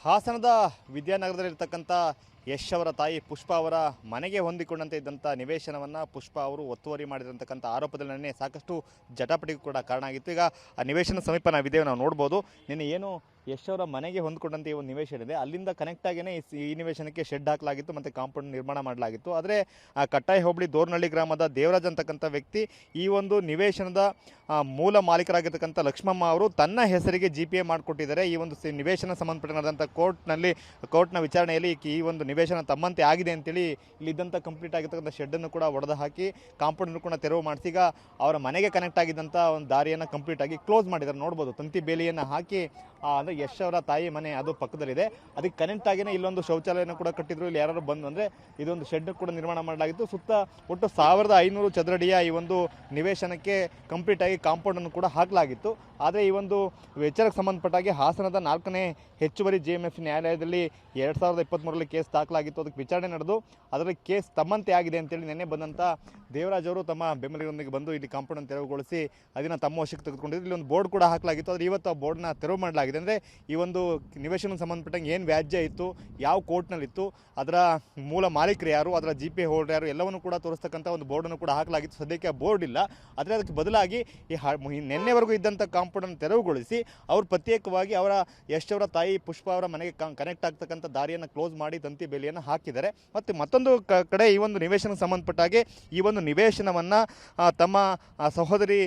ಹಾಸನದ ವಿದ್ಯಾನಗರದಲ್ಲಿರ್ತಕ್ಕಂಥ ಯಶ್ ಅವರ ತಾಯಿ ಪುಷ್ಪ ಅವರ ಮನೆಗೆ ಹೊಂದಿಕೊಂಡಂತೆ ಇದ್ದಂಥ ನಿವೇಶನವನ್ನು ಪುಷ್ಪ ಅವರು ಒತ್ತುವರಿ ಮಾಡಿದಂತಕ್ಕಂಥ ಆರೋಪದಲ್ಲಿ ನಿನ್ನೆ ಸಾಕಷ್ಟು ಜಟಾಪಟಿಗೂ ಕೂಡ ಕಾರಣ ಆಗಿತ್ತು. ಈಗ ಆ ನಿವೇಶನ ಸಮೀಪ ನಾವಿದ್ದೇವೆ, ನಾವು ನೋಡ್ಬೋದು. ನಿನ್ನೆ ಏನು ಯಶ್ ಅವರ ಮನೆಗೆ ಹೊಂದ್ಕೊಂಡಂತೆ ಈ ಒಂದು ನಿವೇಶನ ಇದೆ, ಅಲ್ಲಿಂದ ಕನೆಕ್ಟ್ ಆಗಿಯೇ ಈ ನಿವೇಶನಕ್ಕೆ ಶೆಡ್ ಹಾಕಲಾಗಿತ್ತು ಮತ್ತು ಕಾಂಪೌಂಡ್ ನಿರ್ಮಾಣ ಮಾಡಲಾಗಿತ್ತು. ಆದರೆ ಕಟ್ಟಾಯಿ ಹೋಬಳಿ ದೋರ್ನಹಳ್ಳಿ ಗ್ರಾಮದ ದೇವರಾಜ್ ಅಂತಕ್ಕಂಥ ವ್ಯಕ್ತಿ ಈ ಒಂದು ನಿವೇಶನದ ಮೂಲ ಮಾಲೀಕರಾಗಿರ್ತಕ್ಕಂಥ ಲಕ್ಷ್ಮಮ್ಮ ಅವರು ತನ್ನ ಹೆಸರಿಗೆ GPA ಮಾಡಿಕೊಟ್ಟಿದ್ದಾರೆ. ಈ ಒಂದು ನಿವೇಶನ ಸಂಬಂಧಪಟ್ಟಂಥ ಕೋರ್ಟ್ನ ವಿಚಾರಣೆಯಲ್ಲಿ ಈ ಒಂದು ನಿವೇಶನ ತಮ್ಮಂತೆ ಆಗಿದೆ ಅಂತೇಳಿ ಇಲ್ಲಿದ್ದಂಥ ಕಂಪ್ಲೀಟ್ ಆಗಿರ್ತಕ್ಕಂಥ ಶೆಡ್ಡನ್ನು ಕೂಡ ಒಡೆದು ಹಾಕಿ ಕಾಂಪೌಂಡನ್ನು ಕೂಡ ತೆರವು ಮಾಡಿಸಿ ಈಗ ಅವರ ಮನೆಗೆ ಕನೆಕ್ಟ್ ಆಗಿದ್ದಂಥ ಒಂದು ದಾರಿಯನ್ನು ಕಂಪ್ಲೀಟ್ ಆಗಿ ಕ್ಲೋಸ್ ಮಾಡಿದ್ದಾರೆ. ನೋಡ್ಬೋದು, ತಂತಿ ಬೇಲಿಯನ್ನು ಹಾಕಿ ಅಂದರೆ ಯಶ್ ಅವರ ತಾಯಿ ಮನೆ ಅದು ಪಕ್ಕದಲ್ಲಿದೆ, ಅದಕ್ಕೆ ಕನೆಕ್ಟ್ ಆಗಿಯೇ ಇಲ್ಲೊಂದು ಶೌಚಾಲಯನ ಕೂಡ ಕಟ್ಟಿದ್ರು. ಇಲ್ಲಿ ಯಾರು ಬಂದು ಅಂದರೆ ಇದೊಂದು ಶೆಡ್ ಕೂಡ ನಿರ್ಮಾಣ ಮಾಡಲಾಗಿತ್ತು. ಸುತ್ತ ಒಟ್ಟು 1500 ಚದರಡಿಯ ಈ ಒಂದು ನಿವೇಶನಕ್ಕೆ ಕಂಪ್ಲೀಟ್ ಆಗಿ ಕಾಂಪೌಂಡನ್ನು ಕೂಡ ಹಾಕಲಾಗಿತ್ತು. ಆದರೆ ಈ ಒಂದು ವಿಚಾರಕ್ಕೆ ಸಂಬಂಧಪಟ್ಟಾಗಿ ಹಾಸನದ 4ನೇ ಹೆಚ್ಚುವರಿ JMF ನ್ಯಾಯಾಲಯದಲ್ಲಿ 2023ರಲ್ಲಿ ಕೇಸ್ ದಾಖಲಾಗಿತ್ತು. ಅದಕ್ಕೆ ವಿಚಾರಣೆ ನಡೆದು ಅದರಲ್ಲಿ ಕೇಸ್ ತಮ್ಮಂತೆ ಆಗಿದೆ ಅಂತೇಳಿ ನಿನ್ನೆ ಬಂದಂಥ ದೇವರಾಜ್ ಅವರು ತಮ್ಮ ಬೆಂಬಲಿಗರೊಂದಿಗೆ ಬಂದು ಇಲ್ಲಿ ಕಾಂಪೌಂಡನ್ನು ತೆರವುಗೊಳಿಸಿ ಅದನ್ನು ತಮ್ಮ ವಶಕ್ಕೆ ತೆಗೆದುಕೊಂಡಿದ್ದು. ಇಲ್ಲಿ ಒಂದು ಬೋರ್ಡ್ ಕೂಡ ಹಾಕಲಾಗಿತ್ತು, ಆದರೆ ಇವತ್ತು ಆ ಬೋರ್ಡ್ನ ತೆರವು ಮಾಡಲಾಗಿದೆ. ಅಂದರೆ ಈ ಒಂದು ನಿವೇಶನಕ್ಕೆ ಸಂಬಂಧಪಟ್ಟಂಗೆ ಏನು ವ್ಯಾಜ್ಯ ಇತ್ತು, ಯಾವ ಕೋರ್ಟ್ನಲ್ಲಿತ್ತು, ಅದರ ಮೂಲ ಮಾಲೀಕರು ಯಾರು, ಅದರ GPA ಹೋಲ್ಡರ್ ಯಾರು, ಎಲ್ಲವನ್ನು ಕೂಡ ತೋರಿಸ್ತಕ್ಕಂಥ ಒಂದು ಬೋರ್ಡನ್ನು ಕೂಡ ಹಾಕಲಾಗಿತ್ತು. ಸದ್ಯಕ್ಕೆ ಆ ಬೋರ್ಡ್ ಇಲ್ಲ, ಆದರೆ ಅದಕ್ಕೆ ಬದಲಾಗಿ ಈ ನಿನ್ನೆವರೆಗೂ ಇದ್ದಂಥ ಕಾಂಪೌಂಡನ್ನು ತೆರವುಗೊಳಿಸಿ ಅವರು ಪ್ರತ್ಯೇಕವಾಗಿ ಅವರ ಯಶ್ ಅವರ ತಾಯಿ ಪುಷ್ಪ ಅವರ ಮನೆಗೆ ಕನೆಕ್ಟ್ ಆಗ್ತಕ್ಕಂಥ ದಾರಿಯನ್ನು ಕ್ಲೋಸ್ ಮಾಡಿ ತಂತಿ ಬೇಲಿಯನ್ನು ಹಾಕಿದ್ದಾರೆ. ಮತ್ತು ಮತ್ತೊಂದು ಕಡೆ ಈ ಒಂದು ನಿವೇಶನಕ್ಕೆ ಸಂಬಂಧಪಟ್ಟಾಗೆ ಈ ಒಂದು ನಿವೇಶನವನ್ನು ತಮ್ಮ ಸಹೋದರಿ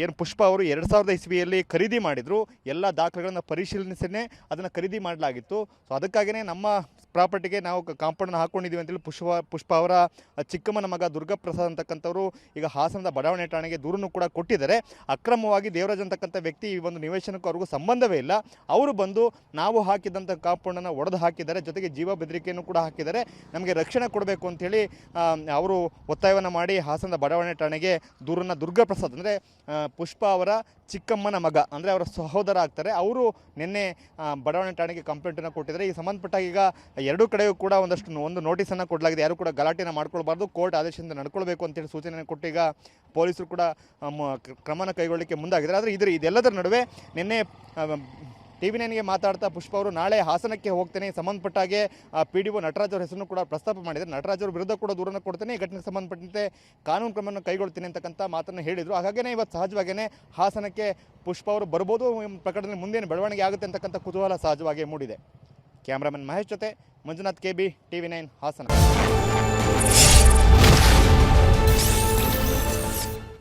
ಏನು ಪುಷ್ಪ ಅವರು 2000 ಇಸ್ವಿಯಲ್ಲಿ ಖರೀದಿ ಮಾಡಿದರು. ಎಲ್ಲ ದಾಖಲೆಗಳನ್ನು ಪರಿಶೀಲಿಸಿನೇ ಅದನ್ನು ಖರೀದಿ ಮಾಡಲಾಗಿತ್ತು. ಸೊ ಅದಕ್ಕಾಗಿಯೇ ನಮ್ಮ ಪ್ರಾಪರ್ಟಿಗೆ ನಾವು ಕಾಂಪೌಂಡನ್ನು ಹಾಕ್ಕೊಂಡಿದ್ದೀವಿ ಅಂತೇಳಿ ಪುಷ್ಪ ಅವರ ಚಿಕ್ಕಮ್ಮನ ಮಗ ದುರ್ಗಾಪ್ರಸಾದ್ ಅಂತಕ್ಕಂಥವ್ರು ಈಗ ಹಾಸನದ ಬಡಾವಣೆ ಠಾಣೆಗೆ ದೂರನ್ನು ಕೂಡ ಕೊಟ್ಟಿದ್ದಾರೆ. ಅಕ್ರಮವಾಗಿ ದೇವರಾಜ್ ಅಂತಕ್ಕಂಥ ವ್ಯಕ್ತಿ ಈ ಒಂದು ನಿವೇಶನಕ್ಕೂ ಅವ್ರಿಗೂ ಸಂಬಂಧವೇ ಇಲ್ಲ, ಅವರು ಬಂದು ನಾವು ಹಾಕಿದಂಥ ಕಾಂಪೌಂಡನ್ನು ಒಡೆದು ಹಾಕಿದ್ದಾರೆ, ಜೊತೆಗೆ ಜೀವ ಬೆದರಿಕೆಯನ್ನು ಕೂಡ ಹಾಕಿದ್ದಾರೆ, ನಮಗೆ ರಕ್ಷಣೆ ಕೊಡಬೇಕು ಅಂಥೇಳಿ ಅವರು ಒತ್ತಾಯವನ್ನು ಮಾಡಿ ಹಾಸನದ ಬಡಾವಣೆ ಠಾಣೆಗೆ ದೂರನ್ನು ದುರ್ಗಾಪ್ರಸಾದ್ ಅಂದರೆ ಪುಷ್ಪ ಅವರ ಚಿಕ್ಕಮ್ಮನ ಮಗ ಅಂದರೆ ಅವರ ಸಹೋದರ ಆಗ್ತಾರೆ, ಅವರು ನಿನ್ನೆ ಬಡಾವಣೆ ಠಾಣೆಗೆ ಕಂಪ್ಲೇಂಟನ್ನು ಕೊಟ್ಟಿದ್ದಾರೆ. ಈ ಸಂಬಂಧಪಟ್ಟಾಗ ಈಗ ಎರಡೂ ಕಡೆಯೂ ಕೂಡ ಒಂದು ನೋಟಿಸನ್ನು ಕೊಡಲಾಗಿದೆ. ಯಾರು ಕೂಡ ಗಲಾಟೆನ ಮಾಡ್ಕೊಳ್ಬಾರ್ದು, ಕೋರ್ಟ್ ಆದೇಶದಿಂದ ನಡ್ಕೊಳ್ಬೇಕು ಅಂತೇಳಿ ಸೂಚನೆ ಕೊಟ್ಟು ಈಗ ಪೊಲೀಸರು ಕೂಡ ಕ್ರಮನ ಕೈಗೊಳ್ಳಲಿಕ್ಕೆ ಮುಂದಾಗಿದ್ದಾರೆ. ಆದರೆ ಇದೆಲ್ಲದರ ನಡುವೆ ನಿನ್ನೆ TV9ಗೆ ಮಾತಾಡ್ತಾ ಪುಷ್ಪ ಅವರು ನಾಳೆ ಹಾಸನಕ್ಕೆ ಹೋಗ್ತೇನೆ, ಸಂಬಂಧಪಟ್ಟಾಗೆ PDO ನಟರಾಜ್ ಅವರ ಹೆಸರನ್ನು ಕೂಡ ಪ್ರಸ್ತಾಪ ಮಾಡಿದ್ದಾರೆ. ನಟರಾಜ್ ಅವರ ವಿರುದ್ಧ ಕೂಡ ದೂರನ್ನು ಕೊಡ್ತೇನೆ, ಈ ಘಟನೆಗೆ ಸಂಬಂಧಪಟ್ಟಂತೆ ಕಾನೂನು ಕ್ರಮವನ್ನು ಕೈಗೊಳ್ತೀನಿ ಅಂತಕ್ಕಂಥ ಮಾತನ್ನು ಹೇಳಿದರು. ಹಾಗಾಗಿಯೇ ಇವತ್ತು ಸಹಜವಾಗಿಯೇ ಹಾಸನಕ್ಕೆ ಪುಷ್ಪ ಅವರು ಬರ್ಬೋದು, ಪ್ರಕರಣದಲ್ಲಿ ಮುಂದೇನು ಬೆಳವಣಿಗೆ ಆಗುತ್ತೆ ಅಂತಕ್ಕಂಥ ಕುತೂಹಲ ಸಹಜವಾಗಿ ಮೂಡಿದೆ. ಕ್ಯಾಮ್ರಾಮನ್ ಮಹೇಶ್ ಜೊತೆ ಮಂಜುನಾಥ್ KB, TV9 ಹಾಸನ.